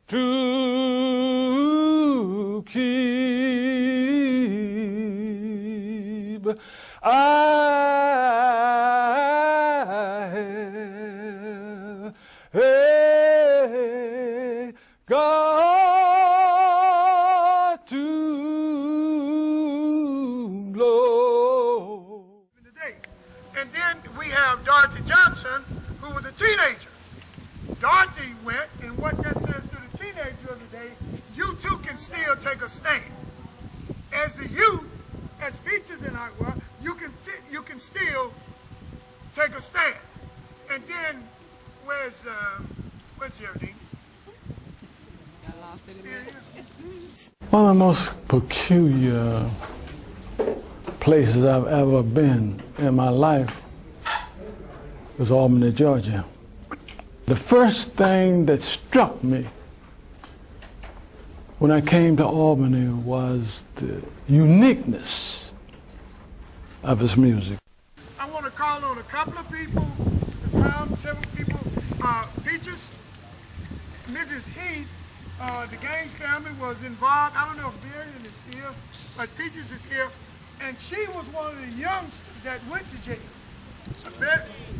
To keep, I have got to blow. And then we have Dorothy Johnson, who was a teenager. Dorothy went, and what that says to the teenager of the day, you too can still take a stand. As the youth, as features in our work, you can still take a stand. And then, where's Geraldine? One of the most peculiar places I've ever been in my life was Albany, Georgia. The first thing that struck me when I came to Albany was the uniqueness of its music. I want to call on a couple of people, several people, Peaches, Mrs. Heath, the Gaines family was involved. I don't know if Marion is here, but Peaches is here. And she was one of the youngsters that went to jail.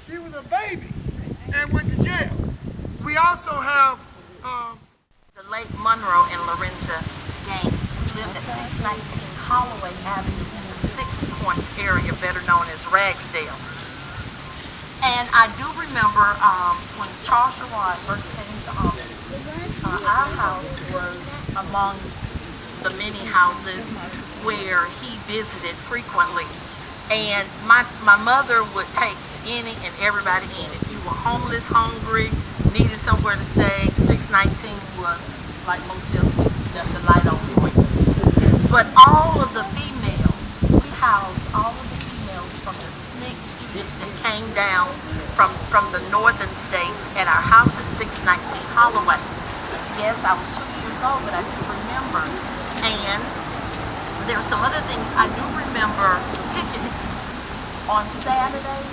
She was a baby and went to jail. We also have the late Monroe and Lorenza Gaines lived at 619 Holloway Avenue in the Six Points area, better known as Ragsdale. And I do remember when Charles Sherrod first came to Albany, our house was among the many houses where he visited frequently. And my mother would take any and everybody in. If you were homeless, hungry, needed somewhere to stay, 619 was like Motel 6, just a light on point. But all of the females, we housed all of the females from the SNCC students that came down from the northern states at our house at 619 Holloway. Yes, I was 2 years old, but I do remember. And there are some other things I do remember picketing. On Saturday,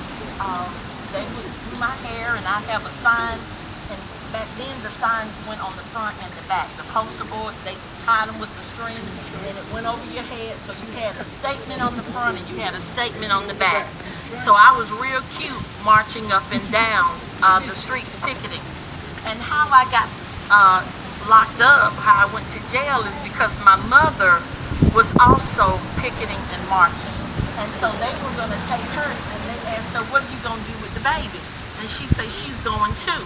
they would do my hair and I'd have a sign, and back then the signs went on the front and the back. The poster boards, they tied them with the string and it went over your head, so you had a statement on the front and you had a statement on the back. So I was real cute marching up and down the streets picketing. And how I got locked up, how I went to jail, is because my mother was also picketing and marching. And so they were going to take her, and they asked her, what are you going to do with the baby? And she said, she's going too.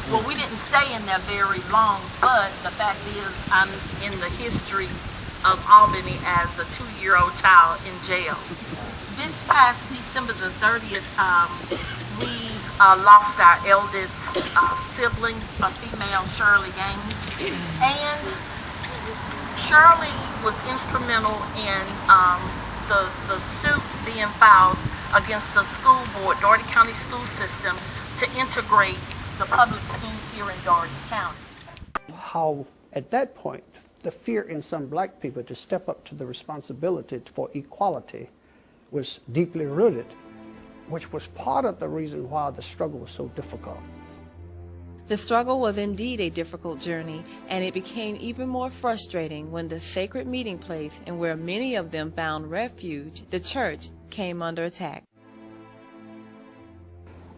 Well, we didn't stay in there very long, but the fact is I'm in the history of Albany as a 2-year-old child in jail. This past December the 30th, we lost our eldest sibling, a female, Shirley Gaines. And Shirley was instrumental in the suit being filed against the school board, Dougherty County School System, to integrate the public schools here in Dougherty County. How, at that point, the fear in some black people to step up to the responsibility for equality was deeply rooted, which was part of the reason why the struggle was so difficult. The struggle was indeed a difficult journey, and it became even more frustrating when the sacred meeting place, and where many of them found refuge, the church, came under attack.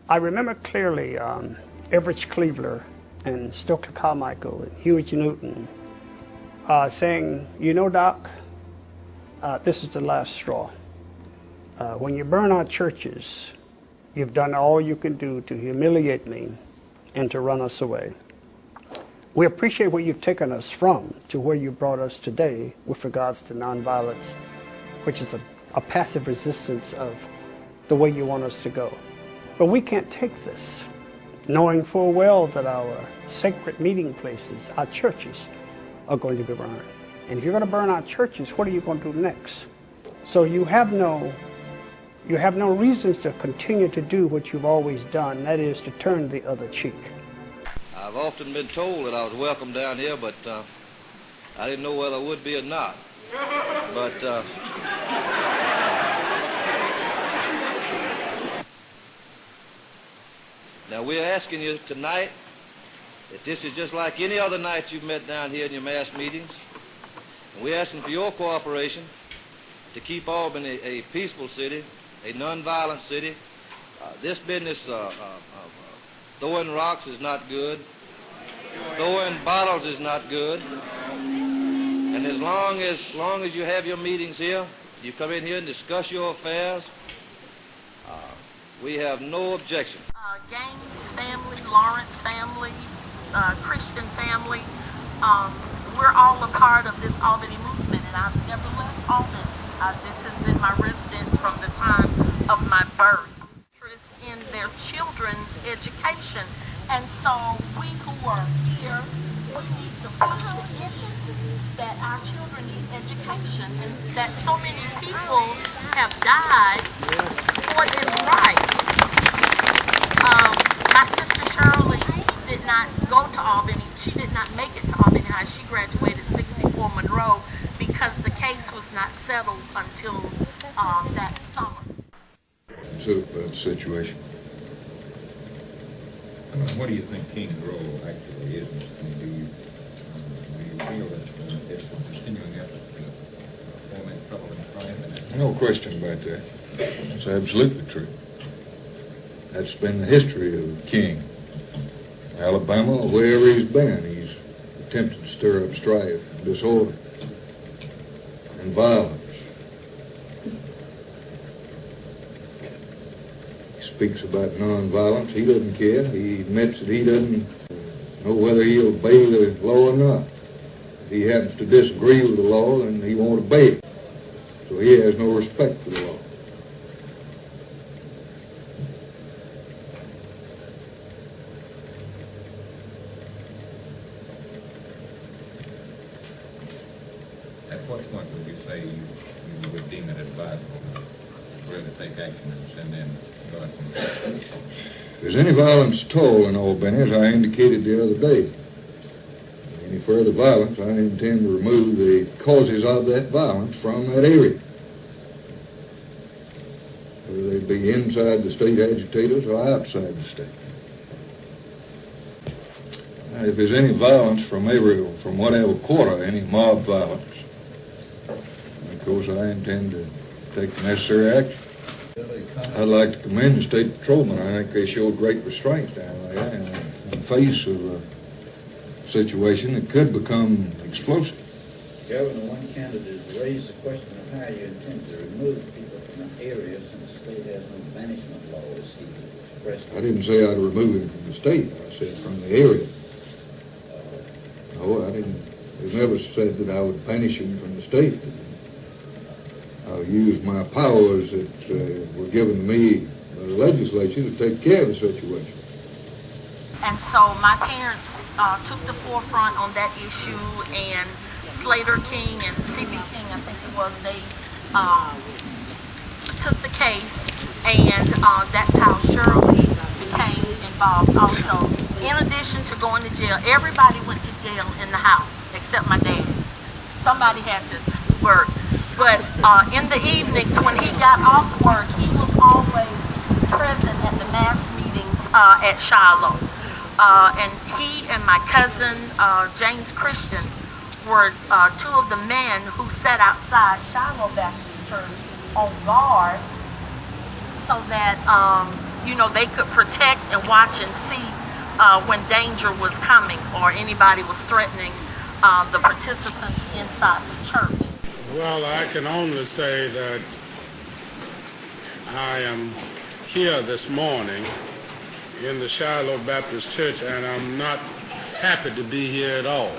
I remember clearly Everett Cleaver and Stokely Carmichael and Huey Newton saying, you know, Doc, this is the last straw. When you burn our churches, you've done all you can do to humiliate me and to run us away. We appreciate where you've taken us from to where you brought us today with regards to nonviolence, which is a passive resistance of the way you want us to go. But we can't take this, knowing full well that our sacred meeting places, our churches, are going to be burned. And if you're going to burn our churches, what are you going to do next? So you have no reasons to continue to do what you've always done, that is to turn the other cheek. I've often been told that I was welcome down here, but I didn't know whether I would be or not. But Now we're asking you tonight that this is just like any other night you've met down here in your mass meetings. And we're asking for your cooperation to keep Albany a peaceful city, a non-violent city. This business throwing rocks is not good. Throwing bottles is not good. And as long as you have your meetings here, you come in here and discuss your affairs, we have no objection. Gaines family, Lawrence family, Christian family, we're all a part of this Albany movement, and I've never left Albany. This has been my residence from the time of my birth. Interest in their children's education, and so we who are here, we need to push the issue that our children need education, and that so many people have died for this right. My sister Shirley did not go to Albany. She did not make it to Albany High. She graduated 64 Monroe because the case was not settled until that summer. So about the situation. What do you think King's role actually is? Do you feel that it's a continuing effort to foment trouble and strife? No question about that. That's absolutely true. That's been the history of King. Alabama, wherever he's been, he's attempted to stir up strife, disorder, and violence. He speaks about nonviolence. He doesn't care. He admits that he doesn't know whether he'll obey the law or not. If he happens to disagree with the law, then he won't obey it. So he has no respect for the law. At what point would you say you would deem it advisable for him to take action and send in guards? If there's any violence at all in Albany, as I indicated the other day, any further violence, I intend to remove the causes of that violence from that area. Whether they be inside the state agitators or outside the state. Now, if there's any violence from whatever quarter, any mob violence, of course I intend to take the necessary action. I'd like to commend the state patrolmen. I think they showed great restraint down there in the face of a situation that could become explosive. Governor, one candidate has raised the question of how you intend to remove people from an area since the state has no banishment laws. He expressed. I didn't say I'd remove him from the state. I said from the area. No, I didn't. It never said that I would banish him from the state. I'll use my powers that were given to me by the legislature to take care of the situation. And so my parents took the forefront on that issue, and Slater King and C.B. King, I think it was, they took the case, and that's how Shirley became involved also. In addition to going to jail, everybody went to jail in the house except my dad. Somebody had to work. But in the evenings when he got off work, he was always present at the mass meetings at Shiloh. And he and my cousin, James Christian, were two of the men who sat outside Shiloh Baptist Church on guard so that, they could protect and watch and see when danger was coming or anybody was threatening the participants inside the church. Well, I can only say that I am here this morning in the Shiloh Baptist Church, and I'm not happy to be here at all.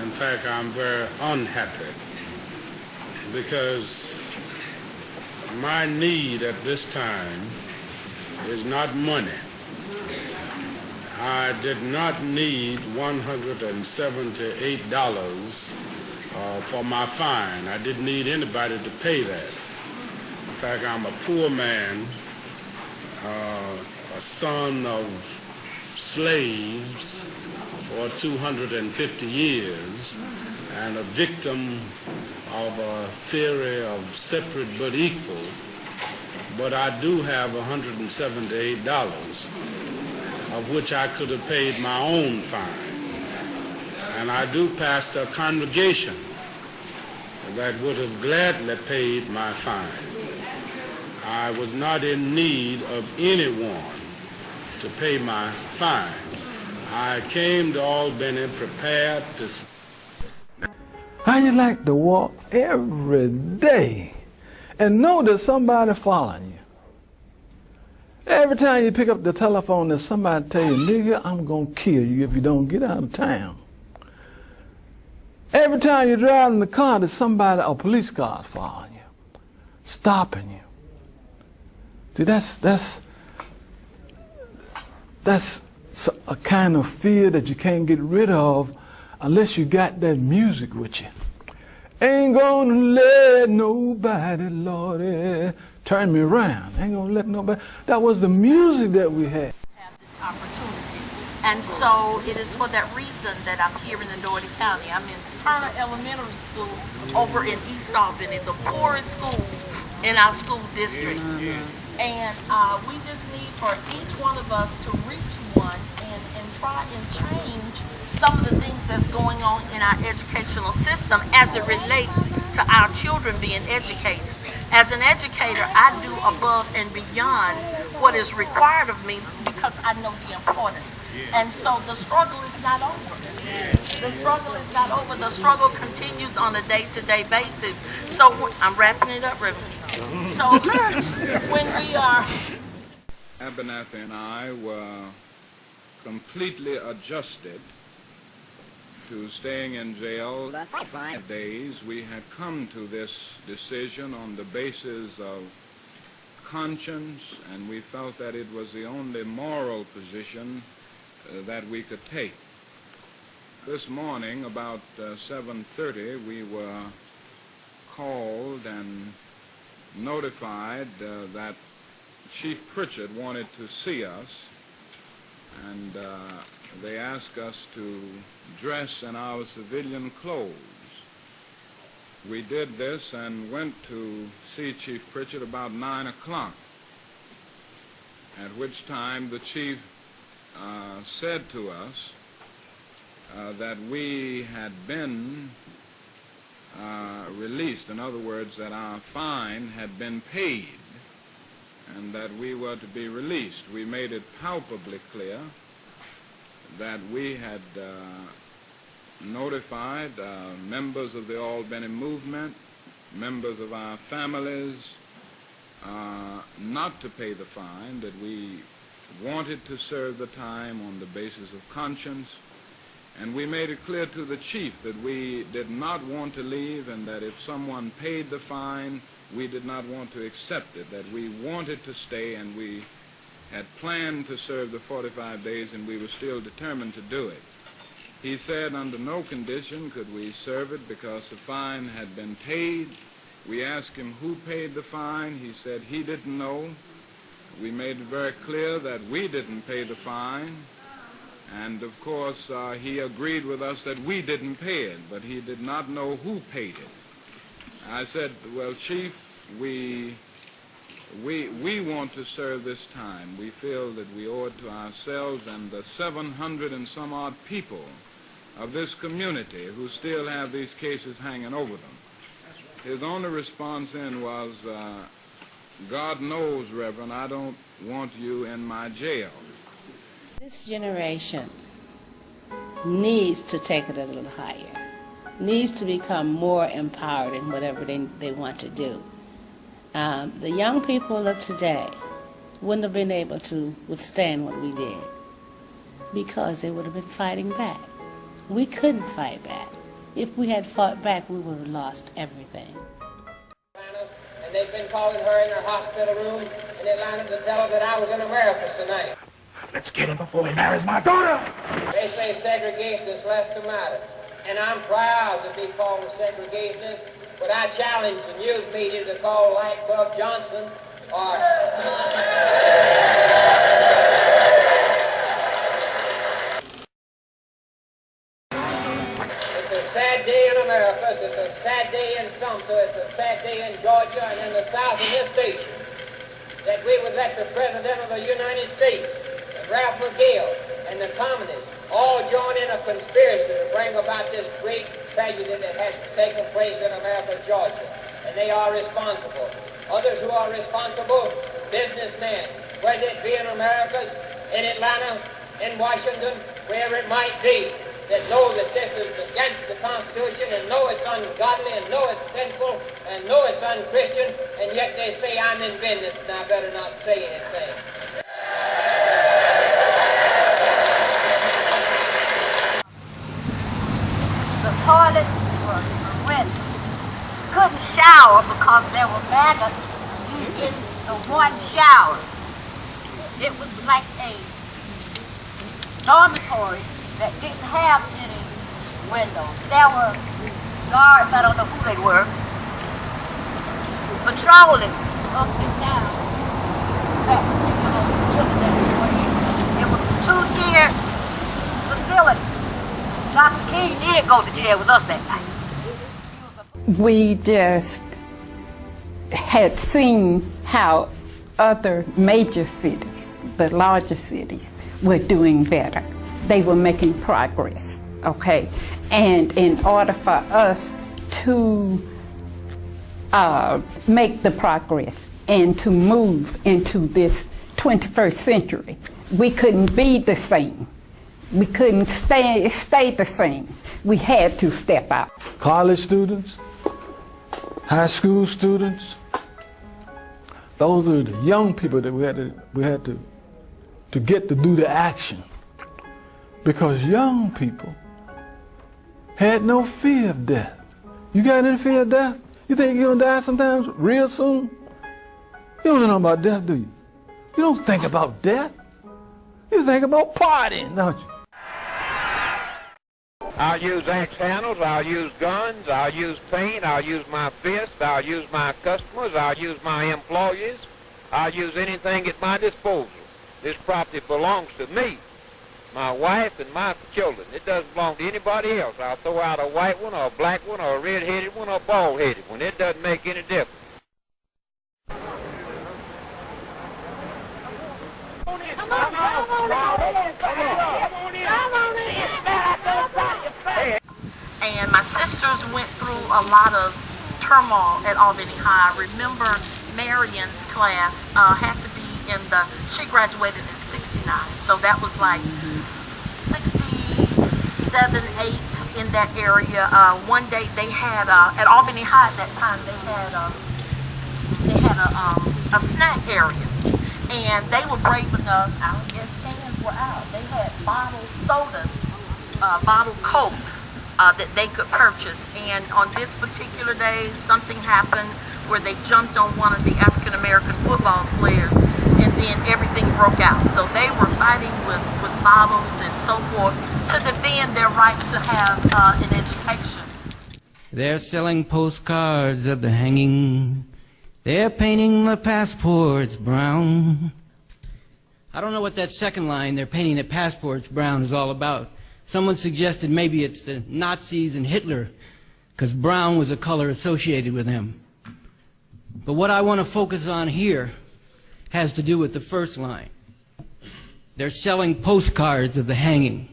In fact, I'm very unhappy because my need at this time is not money. I did not need $178 for my fine. I didn't need anybody to pay that. In fact, I'm a poor man, a son of slaves for 250 years, and a victim of a theory of separate but equal. But I do have $178. of which I could have paid my own fine. And I do pastor a congregation that would have gladly paid my fine. I was not in need of anyone to pay my fine. I came to Albany prepared to... How you like to walk every day and know there's somebody following you? Every time you pick up the telephone, there's somebody tell you, nigga, I'm going to kill you if you don't get out of town. Every time you drive in the car, there's somebody, a police car following you, stopping you. See, that's a kind of fear that you can't get rid of unless you got that music with you. Ain't gonna let nobody, Lordy, turn me around. Ain't gonna let nobody. That was the music that we had. Have this opportunity. And so it is for that reason that I'm here in Dougherty County. I'm in Turner Elementary School over in East Albany, the poorest school in our school district. And we just need for each one of us to reach one and try and change some of the things that's going on in our educational system as it relates to our children being educated. As an educator, I do above and beyond what is required of me because I know the importance. And so the struggle is not over. The struggle is not over. The struggle continues on a day-to-day basis. So I'm wrapping it up, Reverend. So when we are... Abernathy and I were completely adjusted to staying in jail 5 days. We had come to this decision on the basis of conscience, and we felt that it was the only moral position that we could take. This morning, about 7:30, we were called and notified that Chief Pritchard wanted to see us, and they asked us to dress in our civilian clothes. We did this and went to see Chief Pritchard about 9 o'clock, at which time the chief said to us that we had been released. In other words, that our fine had been paid and that we were to be released. We made it palpably clear that we had notified members of the Albany movement, members of our families, not to pay the fine, that we wanted to serve the time on the basis of conscience, and we made it clear to the chief that we did not want to leave, and that if someone paid the fine, we did not want to accept it, that we wanted to stay, and we had planned to serve the 45 days, and we were still determined to do it. He said under no condition could we serve it because the fine had been paid. We asked him who paid the fine. He said he didn't know. We made it very clear that we didn't pay the fine. And of course, he agreed with us that we didn't pay it, but he did not know who paid it. I said, well, Chief, we want to serve this time. We feel that we owe it to ourselves and the 700 and some odd people of this community who still have these cases hanging over them. His only response then was, God knows, Reverend, I don't want you in my jail. This generation needs to take it a little higher, needs to become more empowered in whatever they want to do. The young people of today wouldn't have been able to withstand what we did because they would have been fighting back. We couldn't fight back. If we had fought back, we would have lost everything. And they've been calling her in her hospital room in Atlanta to tell her that I was in America tonight. Let's get him before he marries my daughter. They say segregationists less to matter. And I'm proud to be called a segregationist, but I challenge the news media to call Light Bulb Johnson or... It's a sad day in America, it's a sad day in Sumter, it's a sad day in Georgia and in the South of this state that we would let the President of the United States Ralph McGill, and the communists all joined in a conspiracy to bring about this great tragedy that has taken place in America, Georgia. And they are responsible. Others who are responsible, businessmen, whether it be in Americas, in Atlanta, in Washington, wherever it might be, that know that this is against the Constitution and know it's ungodly and know it's sinful and know it's unchristian, and yet they say, I'm in business and I better not say anything. The toilets were horrendous. Couldn't shower because there were maggots in the one shower. It was like a dormitory that didn't have any windows. There were guards, I don't know who they were, patrolling up and down that particular building. It was a two-tier facility. Dr. King did go to jail with us that night. We just had seen how other major cities, the larger cities, were doing better. They were making progress, okay? And in order for us to make the progress and to move into this 21st century, we couldn't be the same. We couldn't stay the same. We had to step out. College students, high school students, those are the young people that we had to get to do the action. Because young people had no fear of death. You got any fear of death? You think you're gonna die sometimes real soon? You don't know about death, do you? You don't think about death. You think about partying, don't you? I'll use axe handles, I'll use guns, I'll use paint, I'll use my fist, I'll use my customers, I'll use my employees, I'll use anything at my disposal. This property belongs to me, my wife, and my children. It doesn't belong to anybody else. I'll throw out a white one, or a black one, or a red-headed one, or a bald-headed one. It doesn't make any difference. And my sisters went through a lot of turmoil at Albany High. I remember Marion's class had to be she graduated in 69, so that was like 67, 8 in that area. One day they had, at Albany High at that time, they had a snack area. And they were brave enough, I guess cans were out. They had bottled sodas, bottled Cokes that they could purchase. And on this particular day, something happened where they jumped on one of the African-American football players, and then everything broke out. So they were fighting with bottles and so forth to defend their right to have an education. They're selling postcards of the hanging. They're painting the passports brown. I don't know what that second line, they're painting the passports brown, is all about. Someone suggested maybe it's the Nazis and Hitler, because brown was a color associated with them. But what I want to focus on here has to do with the first line. They're selling postcards of the hanging.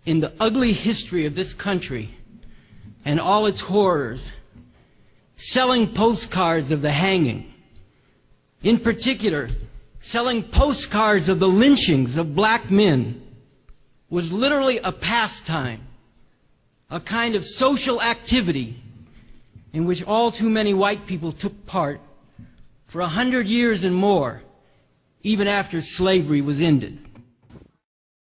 In the ugly history of this country and all its horrors, selling postcards of the hanging, in particular, selling postcards of the lynchings of black men, was literally a pastime, a kind of social activity in which all too many white people took part for 100 years and more, even after slavery was ended.